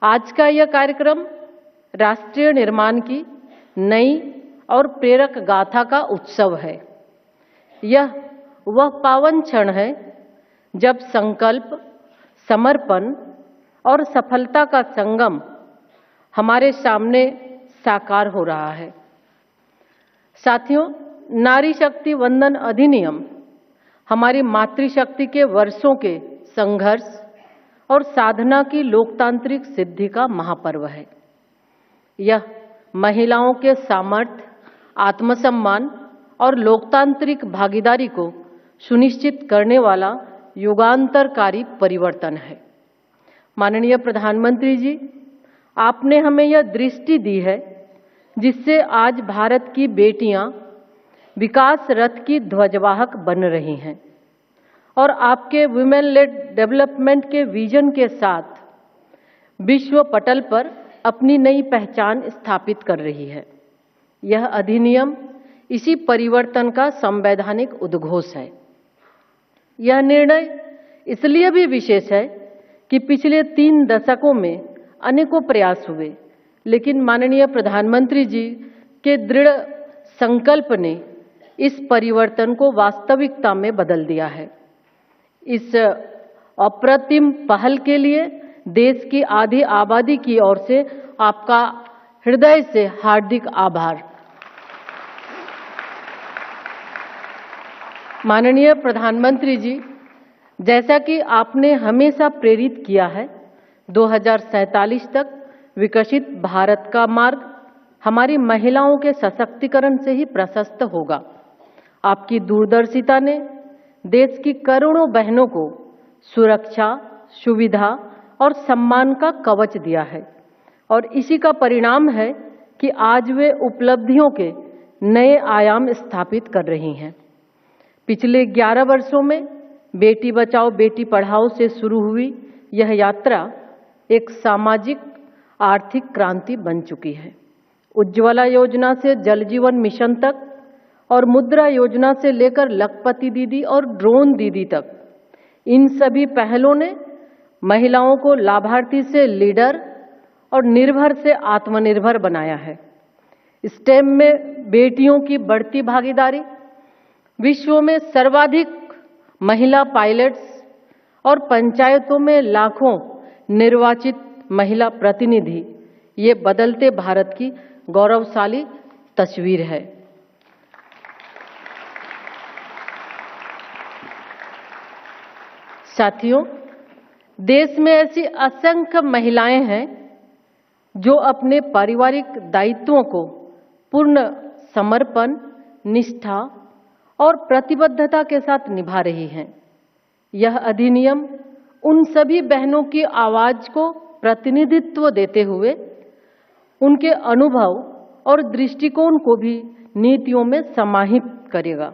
आज का यह कार्यक्रम राष्ट्रीय निर्माण की नई और प्रेरक गाथा का उत्सव है। यह वह पावन क्षण है जब संकल्प, समर्पण और सफलता का संगम हमारे सामने साकार हो रहा है। साथियों, नारी शक्ति वंदन अधिनियम हमारी मातृशक्ति के वर्षों के संघर्ष और साधना की लोकतांत्रिक सिद्धि का महापर्व है। यह महिलाओं के सामर्थ्य, आत्मसम्मान और लोकतांत्रिक भागीदारी को सुनिश्चित करने वाला युगांतरकारी परिवर्तन है। माननीय प्रधानमंत्री जी, आपने हमें यह दृष्टि दी है जिससे आज भारत की बेटियां विकास रथ की ध्वजवाहक बन रही हैं और आपके वुमेन लेड डेवलपमेंट के विजन के साथ विश्व पटल पर अपनी नई पहचान स्थापित कर रही है। यह अधिनियम इसी परिवर्तन का संवैधानिक उद्घोष है। यह निर्णय इसलिए भी विशेष है कि पिछले 3 दशकों में अनेकों प्रयास हुए, लेकिन माननीय प्रधानमंत्री जी के दृढ़ संकल्प ने इस परिवर्तन को वास्तविकता में बदल दिया है। इस अप्रतिम पहल के लिए देश की आधी आबादी की ओर से आपका हृदय से हार्दिक आभार। माननीय प्रधानमंत्री जी, जैसा कि आपने हमेशा प्रेरित किया है, 2047 तक विकसित भारत का मार्ग हमारी महिलाओं के सशक्तिकरण से ही प्रशस्त होगा। आपकी दूरदर्शिता ने देश की करोड़ों बहनों को सुरक्षा, सुविधा और सम्मान का कवच दिया है और इसी का परिणाम है कि आज वे उपलब्धियों के नए आयाम स्थापित कर रही हैं। पिछले 11 वर्षों में बेटी बचाओ बेटी पढ़ाओ से शुरू हुई यह यात्रा एक सामाजिक आर्थिक क्रांति बन चुकी है। उज्ज्वला योजना से जल जीवन मिशन तक और मुद्रा योजना से लेकर लखपति दीदी और ड्रोन दीदी तक, इन सभी पहलों ने महिलाओं को लाभार्थी से लीडर और निर्भर से आत्मनिर्भर बनाया है। स्टेम में बेटियों की बढ़ती भागीदारी, विश्व में सर्वाधिक महिला पायलट्स और पंचायतों में लाखों निर्वाचित महिला प्रतिनिधि, ये बदलते भारत की गौरवशाली तस्वीर है। साथियों, देश में ऐसी असंख्य महिलाएं हैं जो अपने पारिवारिक दायित्वों को पूर्ण समर्पण, निष्ठा और प्रतिबद्धता के साथ निभा रही हैं। यह अधिनियम उन सभी बहनों की आवाज को प्रतिनिधित्व देते हुए उनके अनुभव और दृष्टिकोण को भी नीतियों में समाहित करेगा।